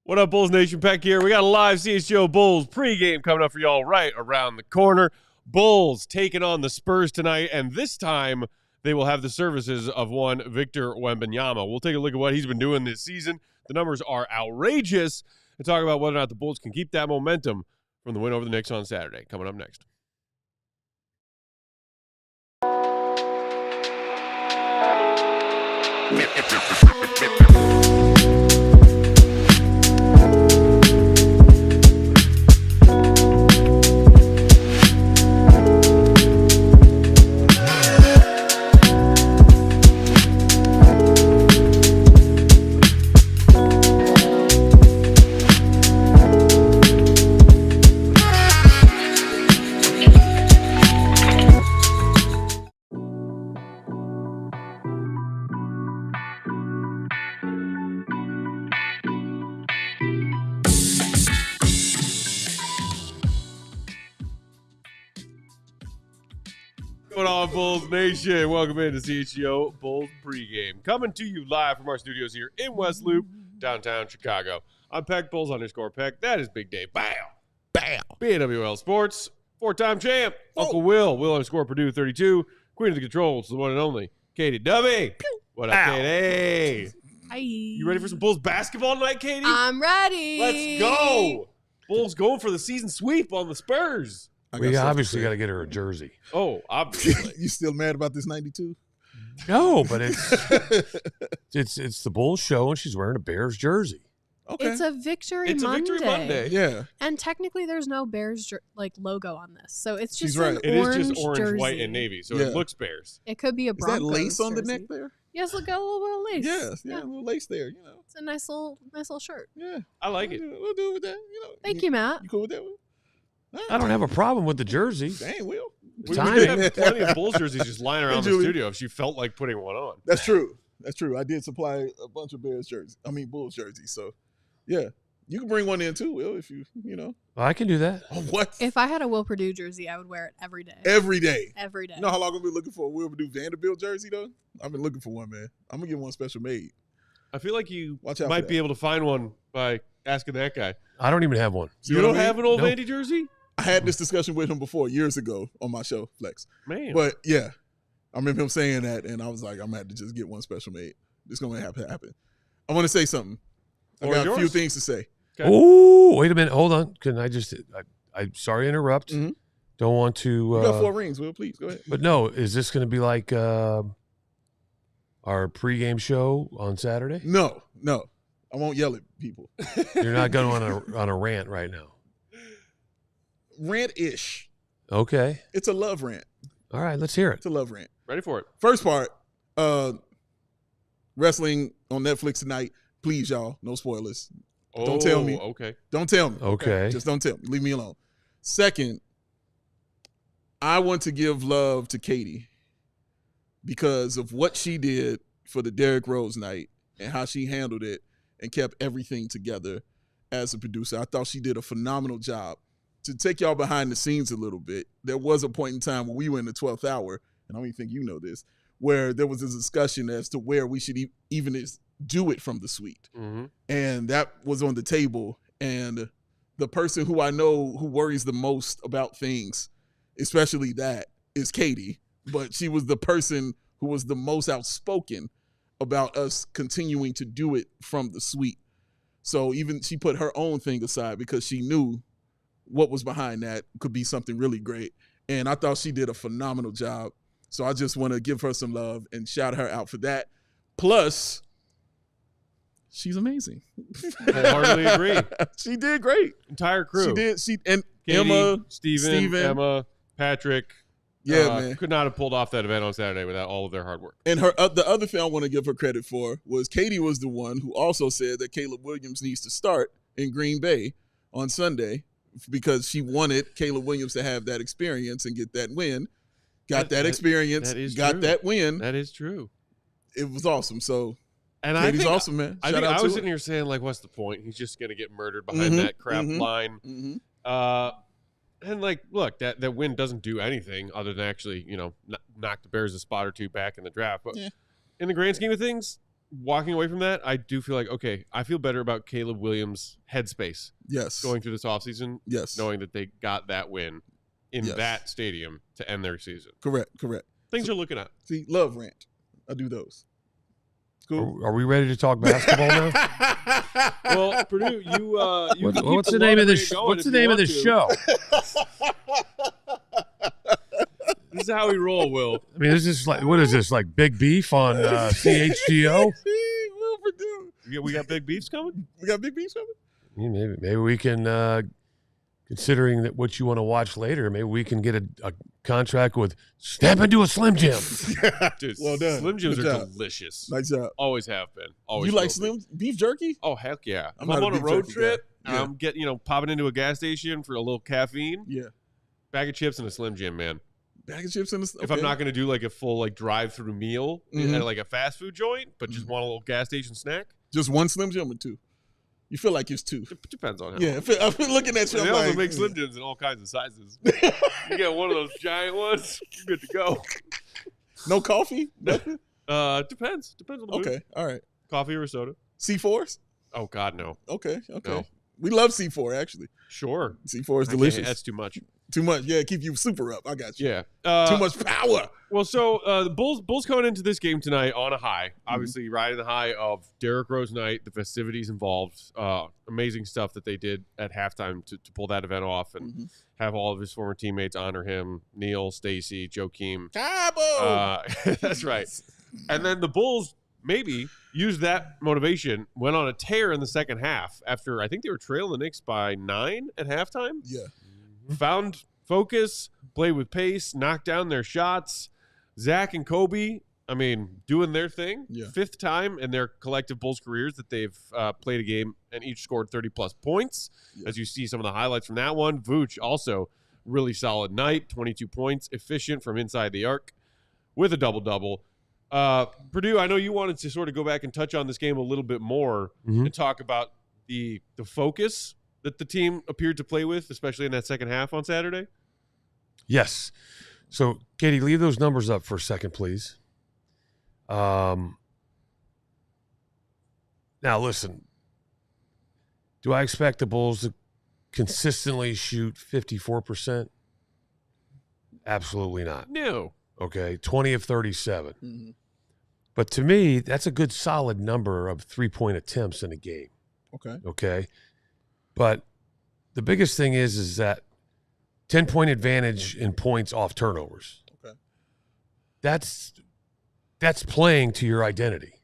What up, Bulls Nation? Peck here. We got a live CHGO Bulls pregame coming up for y'all right around the corner. Bulls taking on the Spurs tonight, and this time they will have the services of one Victor Wembanyama. We'll take a look at what he's been doing this season. The numbers are outrageous, and talk about whether or not the Bulls can keep that momentum from the win over the Knicks on Saturday. Coming up next. Going on, Bulls Nation? Welcome into CHGO Bulls pregame. Coming to you live from our studios here in West Loop, downtown Chicago. I'm Peck, Bulls_Peck. That is Big Dave. Bam! Bam! BAWL Sports, four-time champ. Uncle Will_Perdue 32. Queen of the controls, the one and only Katie W. What up, Katie? Hi. You ready for some Bulls basketball tonight, Katie? I'm ready. Let's go. Bulls going for the season sweep on the Spurs. We obviously got to get her a jersey. Oh, obviously. You still mad about this 92? No, but it's the Bulls show, and she's wearing a Bears jersey. Okay. It's a Victory It's Monday. a Victory Monday. Yeah. And technically there's no Bears logo on this. So it's just She's right. It is just orange, jersey. white, and navy, so Yeah. it looks Bears. It could be a Is Broncos that lace on the jersey. neck there? Yes, look, got a little bit of lace. Yes. Yeah, a little lace there, you know. It's a nice little shirt. Yeah. I like it. We'll do it with that, you know. Thank you, Matt. You cool with that one? I don't have a problem with the jersey. Dang, Will. We Timing. have plenty of Bulls jerseys just lying around the Julie. studio if she felt like putting one on. That's true. That's true. I did supply a bunch of Bulls jerseys. So, yeah. You can bring one in too, Will, if you know. I can do that. Oh, what? If I had a Will Perdue jersey, I would wear it every day. Every day. Every day. You know how long I've been looking for a Will Perdue Vanderbilt jersey, though? I've been looking for one, man. I'm going to get one special made. I feel like you Watch out for might that. be able to find one by asking that guy. I don't even have one. See You what I don't mean? have an old Nope. Vandy jersey? I had this discussion with him before, years ago, on my show, Flex. Man. But yeah, I remember him saying that, and I was like, I'm gonna have to just get one special made. It's gonna have to happen. I want to say something. I Floor got is a few yours. things to say. Okay. Oh, wait a minute. Hold on. Can I just? I'm sorry to interrupt. Mhm. Don't want to. You got 4 rings, Will. Please go ahead. But no, is this going to be like our pregame show on Saturday? No, I won't yell at people. You're not going on a rant right now. Rant-ish. Okay. It's a love rant. All right. Let's hear it. It's a love rant. Ready for it. First part, wrestling on Netflix tonight. Please, y'all, no spoilers. Don't tell me. Okay. Don't tell me. Okay. Just don't tell me. Leave me alone. Second, I want to give love to Katie because of what she did for the Derrick Rose Night and how she handled it and kept everything together as a producer. I thought she did a phenomenal job. To take y'all behind the scenes a little bit, there was a point in time when we were in the 12th hour, and I don't even think you know this, where there was a discussion as to where we should even do it from the suite. Mm-hmm. And that was on the table. And the person who I know who worries the most about things, especially that, is Katie. But she was the person who was the most outspoken about us continuing to do it from the suite. So even she put her own thing aside because she knew what was behind that could be something really great. And I thought she did a phenomenal job. So I just want to give her some love and shout her out for that. Plus, she's amazing. Wholeheartedly agree. She did great. Entire crew. She did. And Katie, Emma, Steven, Emma, Patrick. Yeah, man. Could not have pulled off that event on Saturday without all of their hard work. And the other thing I want to give her credit for was Katie was the one who also said that Caleb Williams needs to start in Green Bay on Sunday because she wanted Caleb Williams to have that experience and get that win. Got that experience. That is got true. that win. That is true. It was awesome. So And Katie's awesome, man. I Shout think out I to was her. sitting here saying, like, what's the point? He's just going to get murdered behind Mhm, that crap mhm. line. Mm-hmm. And, like, look, that win doesn't do anything other than actually, knock the Bears a spot or two back in the draft. But Yeah. in the grand scheme of things, walking away from that, I do feel like, okay, I feel better about Caleb Williams' headspace Yes. going through this offseason, Yes. knowing that they got that win in Yes. that stadium to end their season. Correct. Things are looking up. See, love rant. I do those. Cool. Are we ready to talk basketball now? Well, Purdue, you What's the name of this? What's the name of this show? This is how we roll, Will. I mean, this is like, what is this, like Big Beef on CHGO? Will Perdue. We got big beefs coming? We got big beefs coming? Yeah, maybe we can, considering that what you want to watch later, maybe we can get a contract with Step Into a Slim Jim. Dude, Well done. Slim Jims Good are job. delicious. Nice job. Always have been. Always You like will be. Slim beef jerky? Oh, heck yeah. I'm If I'm not a on a big road jerky trip, guy. Yeah. I'm getting, popping into a gas station for a little caffeine, Yeah. bag of chips and a Slim Jim, man. Bag of chips in the If I'm not going to do like a full like drive-through meal Mhm. at like a fast food joint, but just want a little gas station snack, just one Slim Jim or two. You feel like it's two. it depends on how. Yeah, I've been looking at you. They I'm also like, make Slim Jims in all kinds of sizes. You get one of those giant ones, you're good to go. no coffee? Nothing? Depends. Depends on the mood. Okay, all right. Coffee or soda? C4s? Oh God, no. Okay. No. We love C4 actually. Sure. C4 is I can't- delicious. That's too much. Too much. Yeah, keep you super up. I got you. Yeah. Too much power. Well, so the Bulls coming into this game tonight on a high. Obviously, riding the high of Derrick Rose Night, the festivities involved, amazing stuff that they did at halftime to pull that event off and have all of his former teammates honor him: Neil, Stacy, Joakim. Cabo. That's right. And then the Bulls maybe used that motivation, went on a tear in the second half after I think they were trailing the Knicks by 9 at halftime. Yeah. Found focus, played with pace, knocked down their shots. Zach and Kobe, doing their thing. Yeah. 5th time in their collective Bulls careers that they've played a game and each scored 30-plus points. Yeah. As you see some of the highlights from that one. Vooch also really solid night, 22 points, efficient from inside the arc with a double-double. Purdue, I know you wanted to sort of go back and touch on this game a little bit more and talk about the focus that the team appeared to play with, especially in that second half on Saturday. Yes. So, Katie, leave those numbers up for a second, please. Now, listen. Do I expect the Bulls to consistently shoot 54%? Absolutely not. No. Okay, 20 of 37. Mm-hmm. But to me, that's a good solid number of three-point attempts in a game. Okay. Okay. But the biggest thing is that 10-point advantage in points off turnovers. Okay. That's playing to your identity.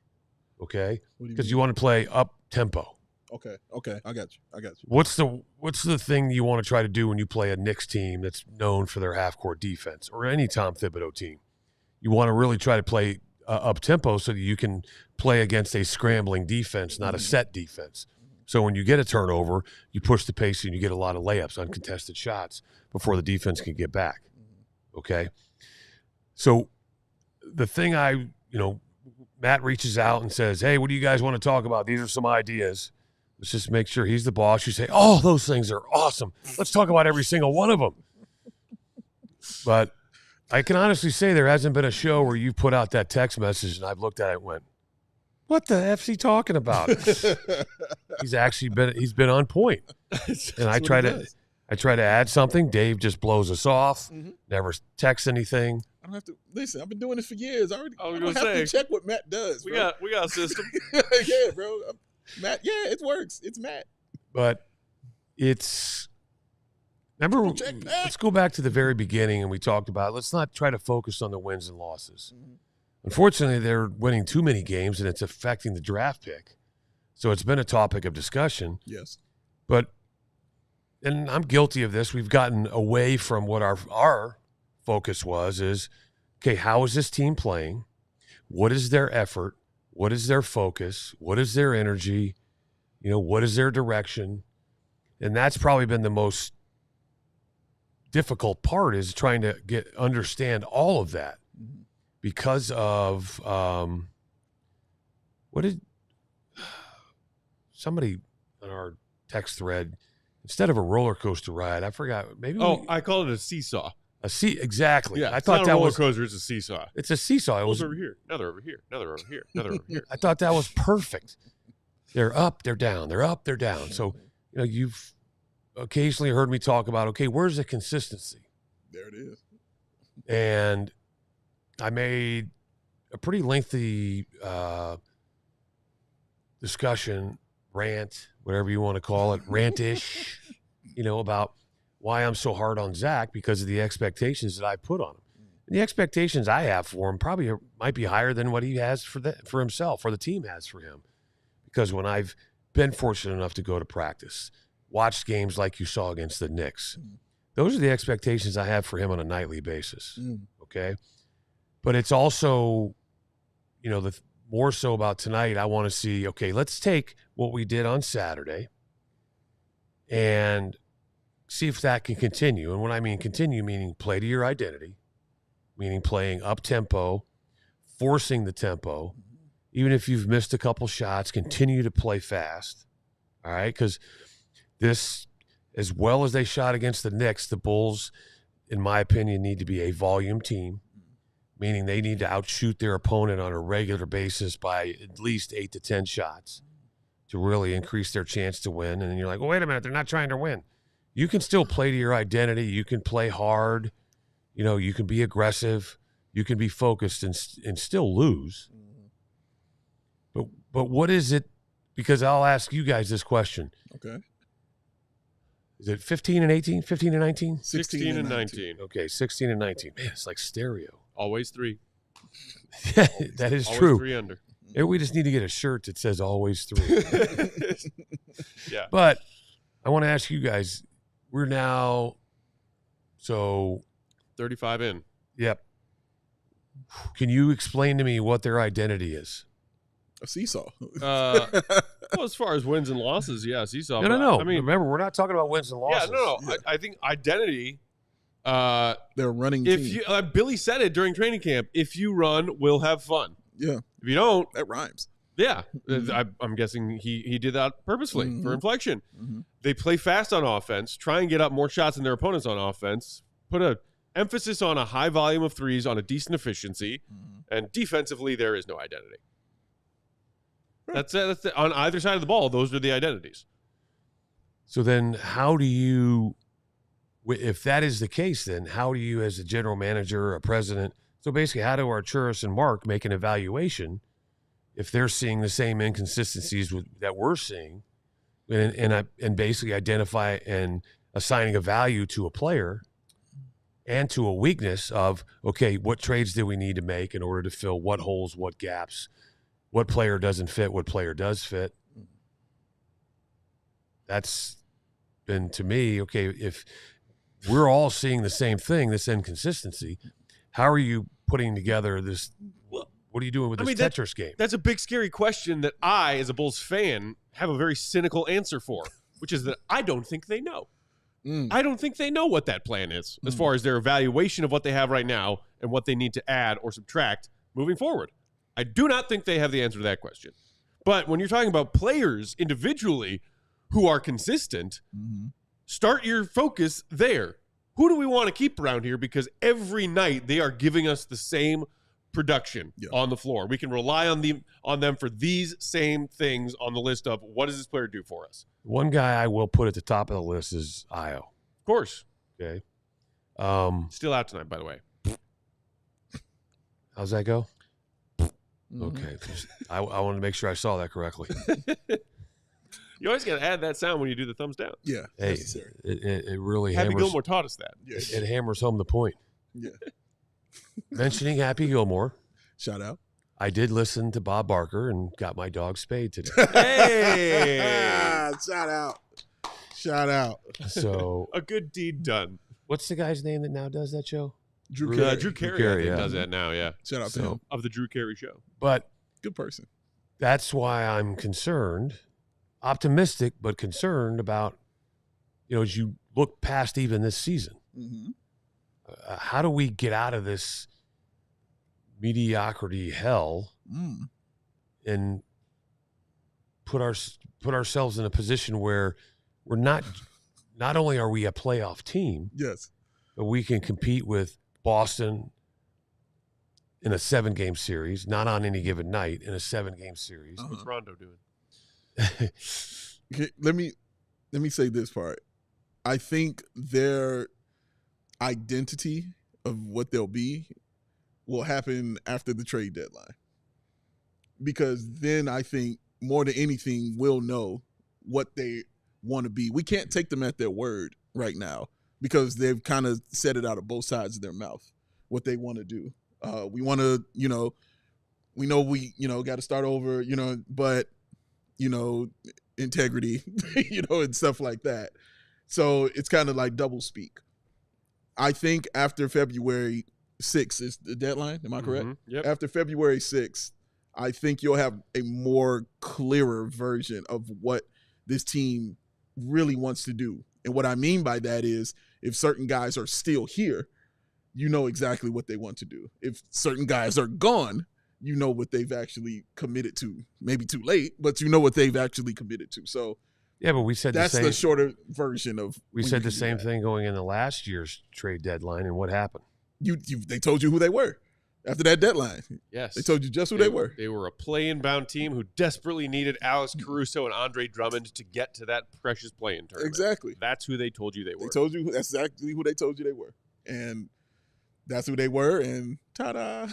Okay? What do you Because mean? you want to play up tempo. Okay. I got you. What's the thing you want to try to do when you play a Knicks team that's known for their half-court defense, or any Tom Thibodeau team? You want to really try to play up tempo so that you can play against a scrambling defense, not a set defense. So when you get a turnover, you push the pace and you get a lot of layups, uncontested shots before the defense can get back. Okay? So the thing Matt reaches out and says, hey, what do you guys want to talk about? These are some ideas. Let's just make sure he's the boss. You say, oh, those things are awesome. Let's talk about every single one of them. But I can honestly say there hasn't been a show where you put out that text message and I've looked at it and went, what the F's he talking about? He's been on point. And I try to add something. Dave just blows us off, never texts anything. I don't have to listen. I've been doing this for years. I don't have say, to check what Matt does. We Bro. got a system. Yeah, bro. Matt. Yeah, it works. It's Matt. But it's remember. Let's go back to the very beginning, and we talked about. Let's not try to focus on the wins and losses. Unfortunately, they're winning too many games, and it's affecting the draft pick. So it's been a topic of discussion. Yes. And I'm guilty of this. We've gotten away from what our focus is, okay, how is this team playing? What is their effort? What is their focus? What is their energy? What is their direction? And that's probably been the most difficult part, is trying to understand all of that because of what did somebody on our text thread, instead of a roller coaster ride, I forgot. Maybe I call it a seesaw. Exactly. Yeah, I it's thought not a that roller was. coaster. It's a seesaw. It's a seesaw. It was over here, another over here, another over here, another over here. I thought that was perfect. They're up, they're down. They're up, they're down. So, you've occasionally heard me talk about, okay, where's the consistency? There it is. And I made a pretty lengthy discussion, rant, whatever you want to call it, rantish, about why I'm so hard on Zach because of the expectations that I put on him. And the expectations I have for him probably might be higher than what he has for himself, or the team has for him. Because when I've been fortunate enough to go to practice, watched games like you saw against the Knicks, those are the expectations I have for him on a nightly basis. Okay. But it's also, more so about tonight, I want to see, okay, let's take what we did on Saturday and see if that can continue. And when I mean continue, meaning play to your identity, meaning playing up-tempo, forcing the tempo. Even if you've missed a couple shots, continue to play fast, all right? Because this, as well as they shot against the Knicks, the Bulls, in my opinion, need to be a volume team, meaning they need to outshoot their opponent on a regular basis by at least 8 to 10 shots to really increase their chance to win. And then you're like, well, wait a minute, they're not trying to win. You can still play to your identity. You can play hard. You can be aggressive. You can be focused and still lose. But what is it? Because I'll ask you guys this question. Okay. Is it 15 and 18? 15 and 19? 16 and 19. Okay, 16 and 19. Man, it's like stereo. Always 3. That is Always true. 3 under. Maybe we just need to get a shirt that says always 3. Yeah. But I want to ask you guys, we're now, 35 in. Yep. Can you explain to me what their identity is? A seesaw. Well, as far as wins and losses, yeah, seesaw. No. I mean, remember, we're not talking about wins and losses. Yeah. I think identity. They're a running If team. you, Billy said it during training camp. If you run, we'll have fun. Yeah. If you don't, That rhymes. yeah. I'm guessing he did that purposely for inflection. Mm-hmm. They play fast on offense, try and get up more shots than their opponents on offense, put a emphasis on a high volume of threes on a decent efficiency, and defensively there is no identity. That's it. On either side of the ball, those are the identities. So then how do you, if that is the case, then how do you as a general manager or a president, so basically how do Arturas and Mark make an evaluation if they're seeing the same inconsistencies that we're seeing and basically identify and assigning a value to a player and to a weakness of, okay, what trades do we need to make in order to fill what holes, what gaps, what player doesn't fit, what player does fit. That's been, to me, okay, if we're all seeing the same thing, this inconsistency, how are you putting together this? What are you doing with this Tetris game? That's a big, scary question that I, as a Bulls fan, have a very cynical answer for, which is that I don't think they know. I don't think they know what that plan is as far as their evaluation of what they have right now and what they need to add or subtract moving forward. I do not think they have the answer to that question. But when you're talking about players individually who are consistent, start your focus there. Who do we want to keep around here? Because every night they are giving us the same production on the floor. We can rely on them for these same things on the list of what does this player do for us. One guy I will put at the top of the list is Io. Of course. Okay. Still out tonight, by the way. How's that go? Okay. I wanted to make sure I saw that correctly. You always got to add that sound when you do the thumbs down. Yeah. Hey, Necessary. it really Happy hammers. Gilmore taught us that. It hammers home the point. Yeah. Mentioning Happy Gilmore, Shout out. I did listen to Bob Barker and got my dog spayed today. Hey! Shout out. Shout out. So, A good deed done. what's the guy's name that now does that show? Drew Drew Carey. Carey, I think, yeah. does that now, yeah. Shout out to So- him. Of the Drew Carey show. But Good person. that's why I'm concerned, optimistic, but concerned about, as you look past even this season, how do we get out of this mediocrity hell and put ourselves in a position where we're not only are we a playoff team, Yes. but we can compete with Boston in a 7-game series, not on any given night, in a 7-game series. What's Rondo doing? Let me say this part. I think their identity of what they'll be will happen after the trade deadline. Because then I think more than anything, we'll know what they want to be. We can't take them at their word right now because they've kind of said it out of both sides of their mouth, what they want to do. We want to, we know we got to start over, but, integrity, and stuff like that. So it's kind of like double speak. I think after February 6th is the deadline. Am I correct? Yep. After February 6th, I think you'll have a more clearer version of what this team really wants to do. And what I mean by that is if certain guys are still here, you know exactly what they want to do. If certain guys are gone, you know what they've actually committed to. Maybe too late, but you know what they've actually committed to. So yeah, but we said that's the shorter version of. We said the same thing going into last year's trade deadline, and what happened? They told you who they were after that deadline. Yes, they told you just who they were. They were a play-in bound team who desperately needed Alex Caruso and Andre Drummond to get to that precious play-in tournament. Exactly. That's who they told you they were. They told you that's exactly who they told you they were, and that's who they were. And ta-da!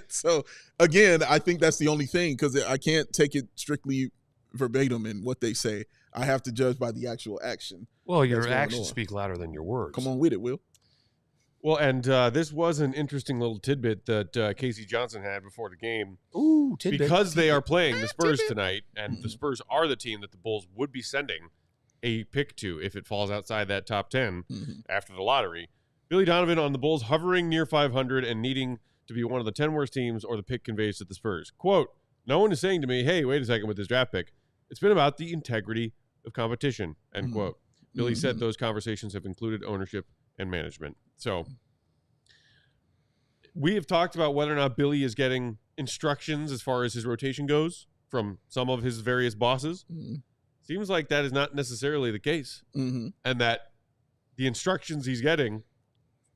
So again, I think that's the only thing because I can't take it strictly verbatim in what they say. I have to judge by the actual action. Well, your actions speak louder than your words. Come on with it, Will. Well, and this was an interesting little tidbit that Casey Johnson had before the game. Ooh, tidbit. Because they are playing the Spurs tonight, and the Spurs are the team that the Bulls would be sending a pick to if it falls outside that top 10 after the lottery. Billy Donovan on the Bulls hovering near 500 and needing to be one of the 10 worst teams or the pick conveys to the Spurs. Quote, no one is saying to me, hey, wait a second with this draft pick. It's been about the integrity of competition, end quote. Billy said those conversations have included ownership and management. So we have talked about whether or not Billy is getting instructions as far as his rotation goes from some of his various bosses. Seems like that is not necessarily the case. And that the instructions he's getting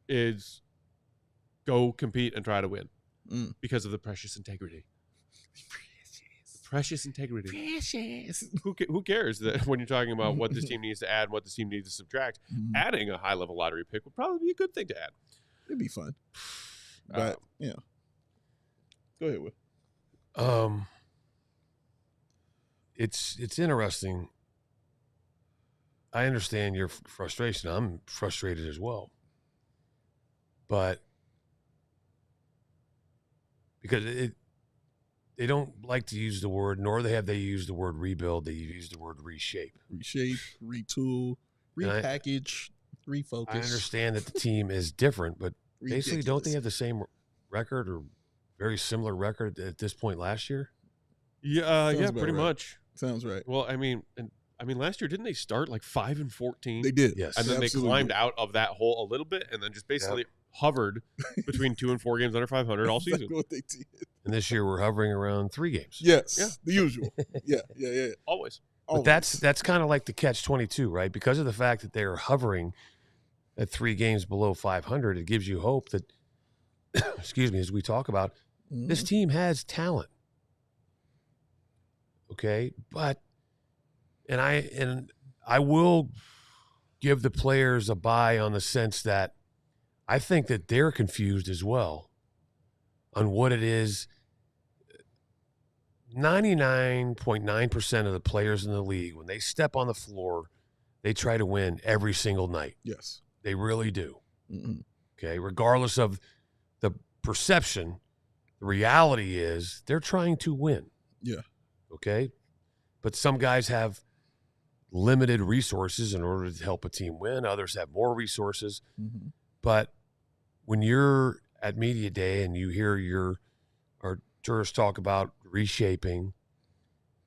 is go compete and try to win because of the precious integrity. Precious integrity. Precious. Who cares that when you're talking about what this team needs to add, what this team needs to subtract? Adding a high-level lottery pick would probably be a good thing to add. It'd be fun. But yeah, go ahead, Will. It's interesting. I understand your frustration. I'm frustrated as well, but because they don't like to use the word, nor have they used the word rebuild. They use the word reshape. Reshape, retool, repackage, refocus. I understand that the team is different, but basically, don't they have the same record or very similar record at this point last year? Yeah, pretty much. Sounds right. Well, I mean, last year didn't they start like 5-14? They did, yes, and then they climbed out of that hole a little bit, and then just basically hovered between 2 and 4 games under 500 all season. What they did. And this year we're hovering around 3 games. Yes, the usual. Yeah. Always. But that's kind of like the catch-22, right? Because of the fact that they're hovering at 3 games below 500, it gives you hope that, excuse me, as we talk about, this team has talent. Okay, but and I will give the players a buy on the sense that I think that they're confused as well on what it is. 99.9% of the players in the league, when they step on the floor, they try to win every single night. Yes. They really do. Okay, regardless of the perception, the reality is they're trying to win. Yeah. Okay, but some guys have limited resources in order to help a team win. Others have more resources. But when you're at media day and you hear our jurors talk about reshaping,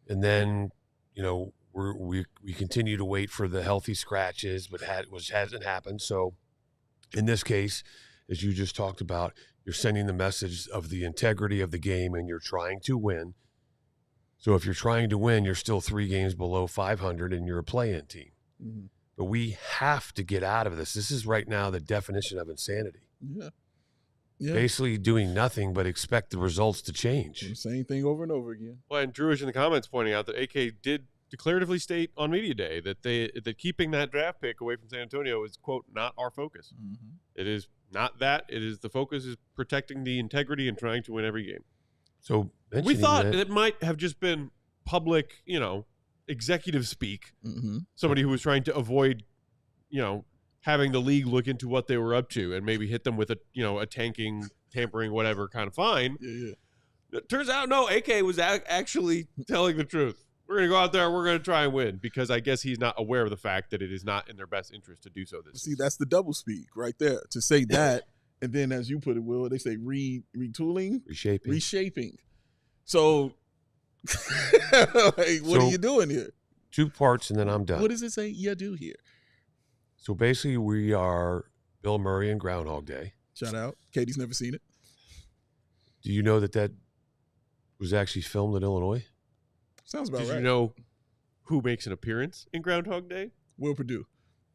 and then we continue to wait for the healthy scratches, which hasn't happened. So in this case, as you just talked about, you're sending the message of the integrity of the game and you're trying to win. So if you're trying to win, you're still 3 games below 500 and you're a play-in team. But we have to get out of this. This is right now the definition of insanity. Yeah. Basically doing nothing but expect the results to change. Same thing over and over again. Well, and Drewish in the comments pointing out that AK did declaratively state on media day that keeping that draft pick away from San Antonio is, quote, not our focus. Mm-hmm. It is not that. It is the focus is protecting the integrity and trying to win every game. So we thought it might have just been public, executive speak. Mm-hmm. Somebody who was trying to avoid, having the league look into what they were up to and maybe hit them with a tanking, tampering, whatever kind of fine. Yeah. It turns out, no, AK was actually telling the truth. We're going to go out there. We're going to try and win because I guess he's not aware of the fact that it is not in their best interest to do so this See, season. that's the double speak right there. To say that, and then as you put it, Will, they say retooling, reshaping. So, what are you doing here? 2 parts and then I'm done. What does it say you do here? So basically we are Bill Murray and Groundhog Day. Shout out. Katie's never seen it. Do you know that was actually filmed in Illinois? Sounds about Did right. you know who makes an appearance in Groundhog Day? Will Perdue.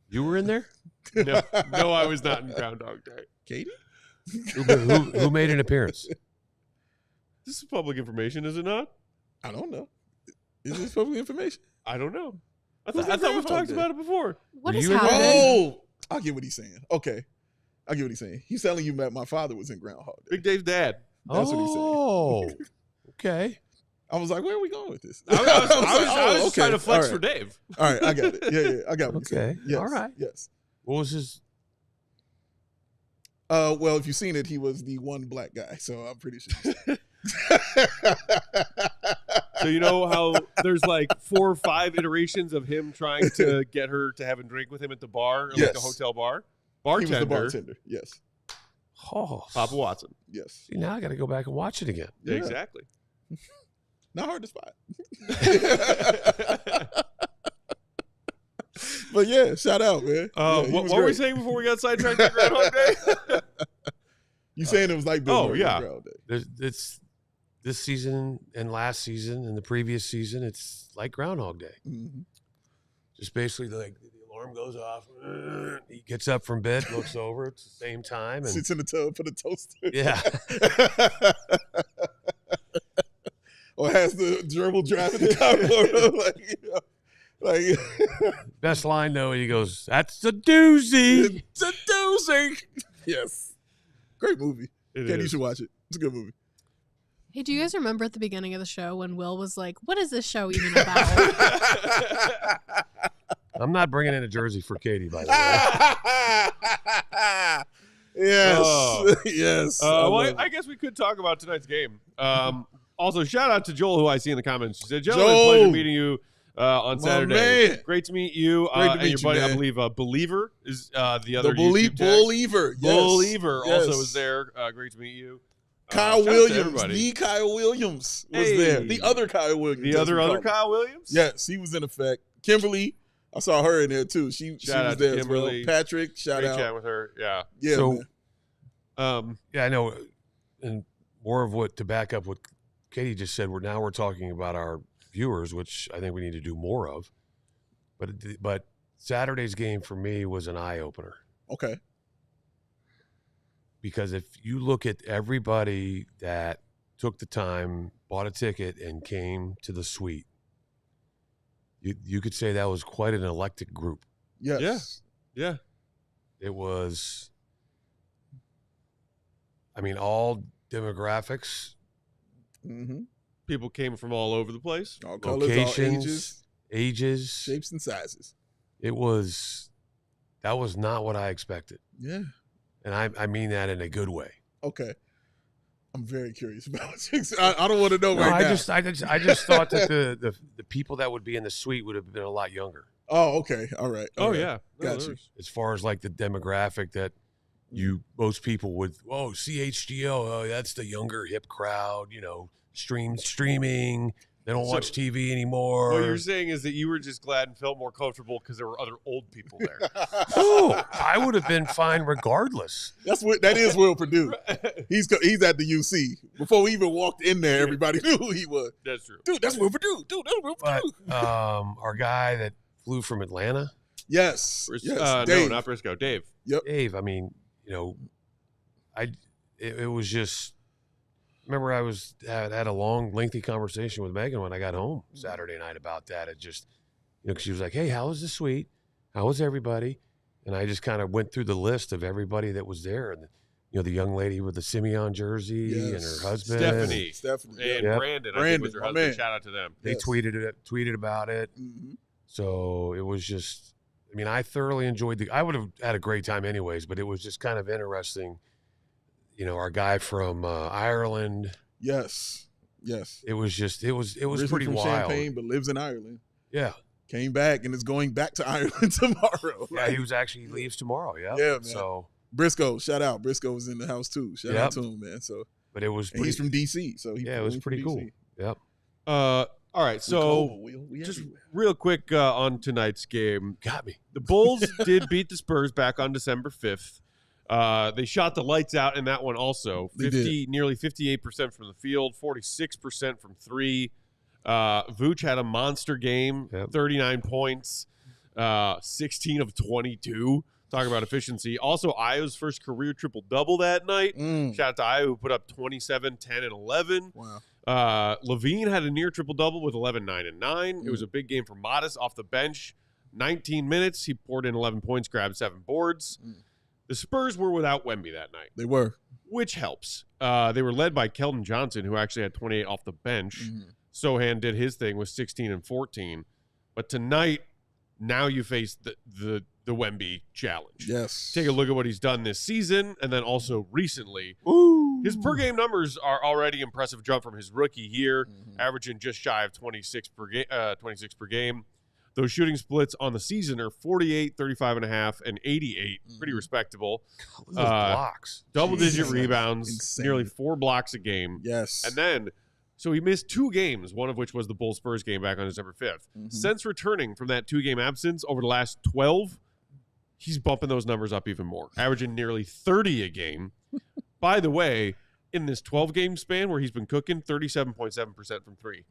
You were in there? No, I was not in Groundhog Day. Katie? Who made an appearance? This is public information, is it not? I don't know. Is this public information? I don't know. I Who's thought in we've Groundhog talked Day? about it before. What Were is you in happening? Oh, I get what he's saying. Okay. I get what he's saying. He's telling you that my father was in Groundhog Day. Big Dave's dad. That's what he's saying. Oh, okay. I was like, where are we going with this? I was just okay. trying to flex All for right. Dave. All right, I got it. Yeah, I got what he's Okay. saying. Yes. All right. Yes. What was his? Well, if you've seen it, he was the one black guy, so I'm pretty sure. So you know how there's like 4 or 5 iterations of him trying to get her to have a drink with him at the bar, or like Yes. the hotel bar? He was Bartender, the bartender. Yes. Oh, Papa Watson. Yes. see, now I got to go back and watch it again. Yeah. Exactly. Not hard to spot. But yeah, shout out, man. Yeah, he what was were we great. saying before we got sidetracked by Groundhog Day? You saying it was like Bill Oh, Murray yeah. on Groundhog Day. It's this season and last season and the previous season. It's like Groundhog Day. Mm-hmm. Just basically like the alarm goes off. He gets up from bed, looks over. It's the same time, and Sits in the tub for the toaster. yeah, Or has the gerbil driving the car. best line though. He goes, "That's a doozy." It's a doozy. Yes. Great movie. It Katie, you is. should watch it. It's a good movie. Hey, do you guys remember at the beginning of the show when Will was like, "What is this show even about?" I'm not bringing in a jersey for Katie, by the way. Yes. Oh. Yes. Well, love I guess we could talk about tonight's game. Also, shout out to Joel, who I see in the comments. She said, Joel. Joel, pleasure meeting you on My Saturday. man. Great to meet you. Great to and meet your you, buddy, man. I believe, Believer is the other the YouTube tag. Believer. Yes. Believer Yes. also was there. Great to meet you. Kyle shout out to Williams. everybody. The Kyle Williams was Hey. there. The other Kyle Williams. The as other we call him. Kyle Williams? Yes, he was in effect. Kimberly, I saw her in there too. She Shout was out there to as well. Kimberly. Patrick, shout Great out. chatting with her. Yeah. Yeah, So- man. Yeah, I know. And more of what to back up what Katie just said. We're talking about our viewers, which I think we need to do more of. But Saturday's game for me was an eye opener Okay. because if you look at everybody that took the time, bought a ticket, and came to the suite, you could say that was quite an eclectic group. Yes. Yeah. It was, I mean, all demographics, Mm-hmm. People came from all over the place. All colors, all locations, ages, ages. shapes, and sizes. That was not what I expected. Yeah. And I mean that in a good way. Okay. I'm very curious about it. I don't want to know No, right I now. just thought that the people that would be in the suite would have been a lot younger. Oh, okay. All right. Oh, All right. yeah. Got you. As far as like the demographic that most people would, CHGO, that's the younger hip crowd, streaming. They don't watch TV anymore. What you're saying is that you were just glad and felt more comfortable because there were other old people there. Oh, I would have been fine regardless. That is Will Perdue. He's at the UC. Before we even walked in there, everybody knew who he was. That's true. Dude, that's Will Perdue. Dude, that's Will But Perdue. our guy that flew from Atlanta, Yes. No, Dave. not Briscoe. Dave. Yep. Dave, I mean, it was just. Remember, I had a long, lengthy conversation with Megan when I got home Saturday night about that. It just, because she was like, "Hey, how was the suite? How was everybody?" And I just kind of went through the list of everybody that was there, and the young lady with the Simeon jersey and her husband, Stephanie, and Brandon. I think was her husband. Shout out to them. They tweeted about it. Mm-hmm. So it was just. I mean, I thoroughly enjoyed I would have had a great time anyways, but it was just kind of interesting. Our guy from Ireland. Yes. It was Originally pretty from wild. Champaign, but lives in Ireland. Yeah. Came back and is going back to Ireland tomorrow. Yeah, he leaves tomorrow. Yeah. Yeah, man. So Briscoe, shout out. Briscoe was in the house too. Shout out to him, man. So, but it was. He's from DC, so it was pretty cool. Yep. All right, so just real quick on tonight's game. Got me. The Bulls did beat the Spurs back on December 5th. They shot the lights out in that one also. Nearly 58% from the field, 46% from three. Vooch had a monster game, 39 points, 16 of 22. Talk about efficiency. Also, Ayo's first career triple-double that night. Shout out to Ayo, who put up 27, 10, and 11. Wow. Levine had a near triple-double with 11, 9, and 9. It was a big game for Modest off the bench. 19 minutes. He poured in 11 points, grabbed 7 boards. The Spurs were without Wemby that night. They were. Which helps. They were led by Keldon Johnson, who actually had 28 off the bench. Sohan did his thing with 16 and 14. But tonight, now you face the Wemby challenge. Yes. Take a look at what he's done this season and then also recently. Ooh. His per-game numbers are already impressive jump from his rookie year, averaging just shy of 26 per game. Those shooting splits on the season are 48, 35.5, and 88. Pretty respectable. Those blocks. Double-digit rebounds, Insane. nearly 4 blocks a game. Yes. And then, so he missed 2 games, one of which was the Bulls-Spurs game back on December 5th. Since returning from that 2-game absence over the last 12, he's bumping those numbers up even more, averaging nearly 30 a game. By the way, in this 12-game span where he's been cooking, 37.7% from 3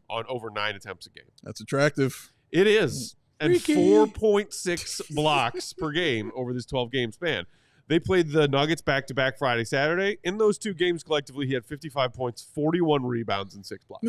on over 9 attempts a game. That's attractive. It is. And 4.6 blocks per game over this 12-game span. They played the Nuggets back-to-back Friday, Saturday. In those 2 games collectively, he had 55 points, 41 rebounds, and 6 blocks.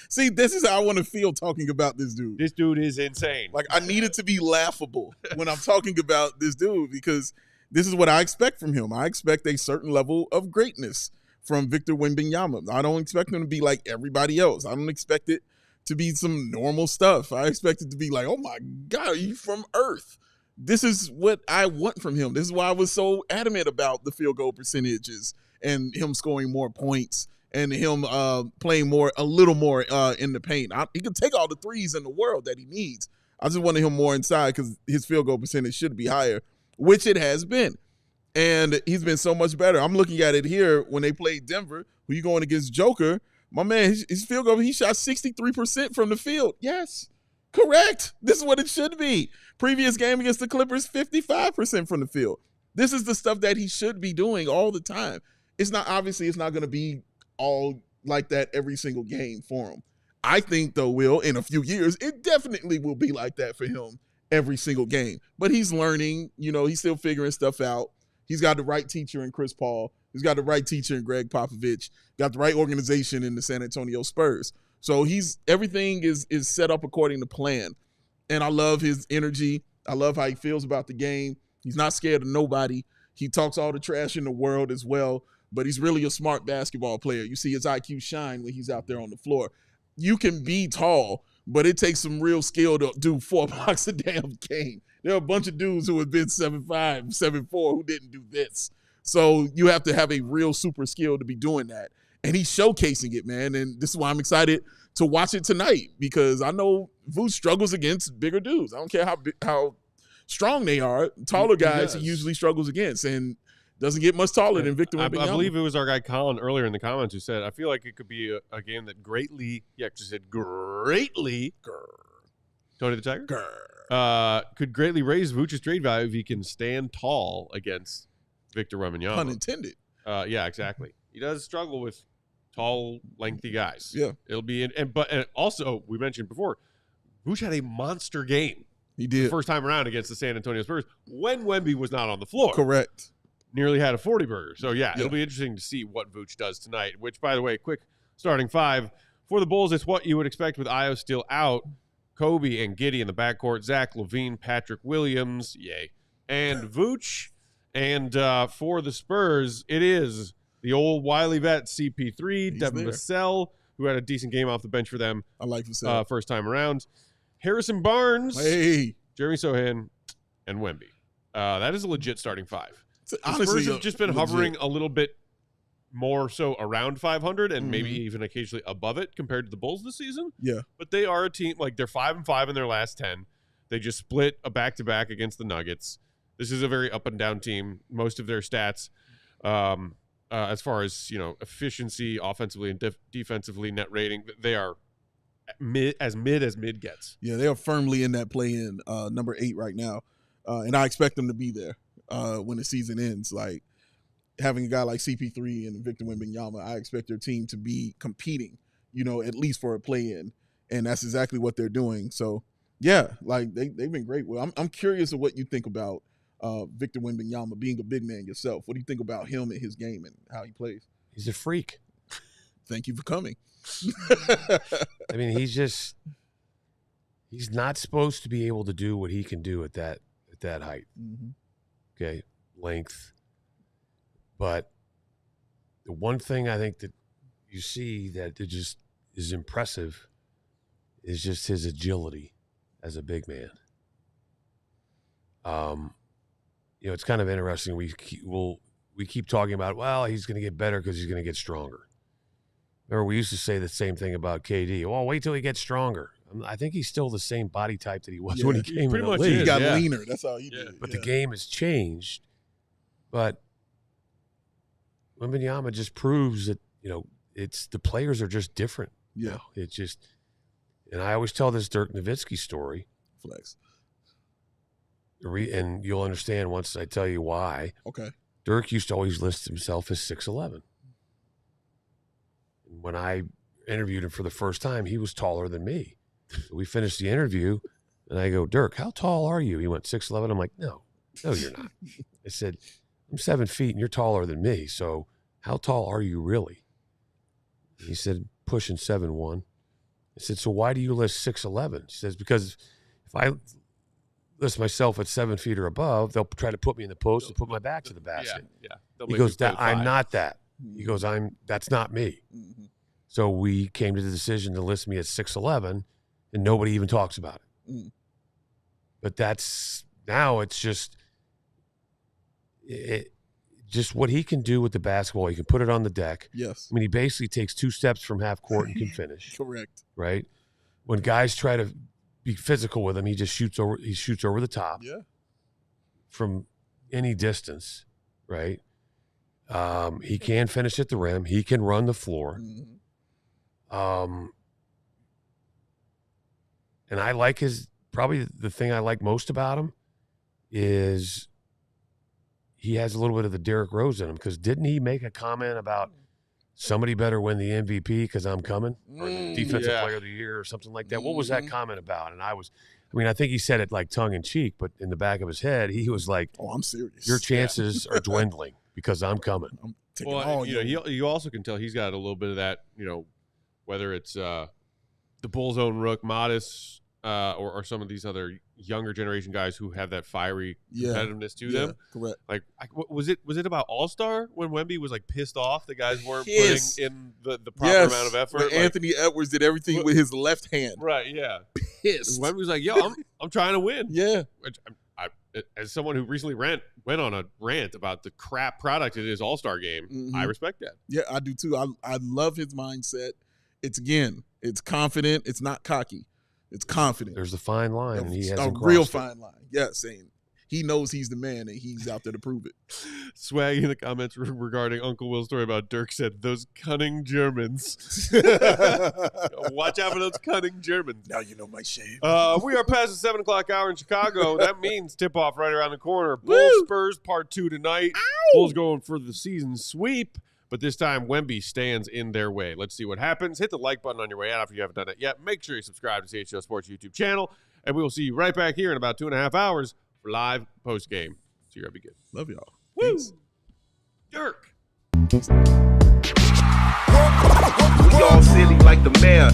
See, this is how I want to feel talking about this dude. This dude is insane. Like, I need it to be laughable when I'm talking about this dude because this is what I expect from him. I expect a certain level of greatness from Victor Wembanyama. I don't expect him to be like everybody else. I don't expect it to be some normal stuff. I expect it to be like, oh my God, are you from Earth? This is what I want from him. This is why I was so adamant about the field goal percentages and him scoring more points and him playing a little more in the paint. He can take all the threes in the world that he needs. I just wanted him more inside because his field goal percentage should be higher, which it has been. And he's been so much better. I'm looking at it here when they played Denver, who you going against Joker. My man, his field goal, he shot 63% from the field. Yes, correct. This is what it should be. Previous game against the Clippers, 55% from the field. This is the stuff that he should be doing all the time. It's not going to be all like that every single game for him. I think, though, Will, in a few years, it definitely will be like that for him every single game. But he's learning, he's still figuring stuff out. He's got the right teacher in Chris Paul. He's got the right teacher in Greg Popovich. Got the right organization in the San Antonio Spurs. So everything is set up according to plan. And I love his energy. I love how he feels about the game. He's not scared of nobody. He talks all the trash in the world as well, but he's really a smart basketball player. You see his IQ shine when he's out there on the floor. You can be tall, but it takes some real skill to do 4 blocks a damn game. There are a bunch of dudes who have been 7'5", 7'4", who didn't do this. So you have to have a real super skill to be doing that. And he's showcasing it, man. And this is why I'm excited to watch it tonight because I know Vuce struggles against bigger dudes. I don't care how strong they are. Taller guys he usually struggles against and doesn't get much taller than Victor Wembanyama. I believe it was our guy Colin earlier in the comments who said, I feel like it could be a game that greatly, Tony the Tiger, could greatly raise Vuce's trade value if he can stand tall against Victor Wembanyama. Pun intended. Yeah, exactly. He does struggle with tall, lengthy guys. Yeah. It'll be, and also, we mentioned before, Vuce had a monster game He did. The first time around against the San Antonio Spurs when Wemby was not on the floor. Correct. Nearly had a 40-burger. So, yeah, it'll be interesting to see what Vooch does tonight, which, by the way, quick starting five. For the Bulls, it's what you would expect with Io still out. Kobe and Giddey in the backcourt. Zach LaVine, Patrick Williams, yay, and Vooch. And for the Spurs, it is the old wily vet CP3, Devin Vassell, who had a decent game off the bench for them. I like Vassell. First time around. Harrison Barnes, Jeremy Sohan, and Wemby. That is a legit starting five. Honestly, Spurs have just been hovering a little bit more so around 500 and maybe even occasionally above it compared to the Bulls this season. Yeah. But they are a team, like they're 5-5 in their last 10. They just split a back-to-back against the Nuggets. This is a very up-and-down team. Most of their stats, as far as, efficiency, offensively and defensively, net rating, they are mid as mid gets. Yeah, they are firmly in that play-in, number 8 right now. And I expect them to be there when the season ends. Like, having a guy like CP3 and Victor Wembanyama, I expect their team to be competing, at least for a play-in. And that's exactly what they're doing. So, yeah, like they've been great. Well, I'm curious of what you think about Victor Wembanyama being a big man yourself. What do you think about him and his game and how he plays? He's a freak. Thank you for coming. I mean, he's not supposed to be able to do what he can do at that height. Mm-hmm. Okay, length. But the one thing I think that you see that it just is impressive is just his agility as a big man. It's kind of interesting. We keep talking about, well, he's going to get better because he's going to get stronger. Remember, we used to say the same thing about KD. Well, wait till he gets stronger. I think he's still the same body type that he was when he came in the league. He got leaner. That's how he did. But the game has changed. But Wembanyama just proves that, it's the players are just different. Yeah. It's just, and I always tell this Dirk Nowitzki story. Flex. And you'll understand once I tell you why. Okay. Dirk used to always list himself as 6'11". When I interviewed him for the first time, he was taller than me. So we finished the interview, and I go, Dirk, how tall are you? He went 6'11". I'm like, no, you're not. I said, I'm 7 feet, and you're taller than me. So how tall are you really? He said, pushing 7'1". I said, so why do you list 6'11"? He says, because if I list myself at 7 feet or above, they'll try to put me in the post and put my back to the basket. Yeah. He goes, I'm not that. He goes, that's not me. Mm-hmm. So we came to the decision to list me at 6'11", and nobody even talks about it. Mm. But now it's just what he can do with the basketball. He can put it on the deck. Yes. I mean, he basically takes 2 steps from half court and can finish. Correct. Right? When guys try to be physical with him, he just shoots over the top. Yeah. From any distance, right? He can finish at the rim. He can run the floor. Mm-hmm. And I like probably the thing I like most about him is he has a little bit of the Derrick Rose in him, because didn't he make a comment about somebody better win the MVP because I'm coming, or the defensive player of the year or something like that? What was that comment about? And I think he said it like tongue in cheek, but in the back of his head, he was like, "Oh, I'm serious. Your chances are dwindling because I'm coming." You also can tell he's got a little bit of that, whether it's the Bulls' own Rook, Modest, or some of these other younger generation guys who have that fiery competitiveness to them. Correct. Like, was it about All-Star when Wemby was like pissed off the guys weren't putting in the proper amount of effort? When Anthony Edwards did everything with his left hand. Right. Yeah. Pissed. Wemby was like, "Yo, I'm trying to win." Yeah. Which I as someone who recently went on a rant about the crap product it is All-Star game, I respect that. Yeah, I do too. I love his mindset. It's confident. It's not cocky. It's confident. There's a fine line, and he has a real fine line. Yes, and he knows he's the man, and he's out there to prove it. Swaggy in the comments regarding Uncle Will's story about Dirk said, "Those cunning Germans." Watch out for those cunning Germans. Now you know my shame. We are past the 7 o'clock hour in Chicago. That means tip-off right around the corner. Bulls Spurs Part 2 tonight. Ow! Bulls going for the season sweep. But this time, Wemby stands in their way. Let's see what happens. Hit the like button on your way out if you haven't done it yet. Make sure you subscribe to CHGO Sports YouTube channel. And we will see you right back here in about 2.5 hours for live post-game. See you, everybody. Good. Love y'all. Woo! Peace. Dirk. We all silly like the mayor.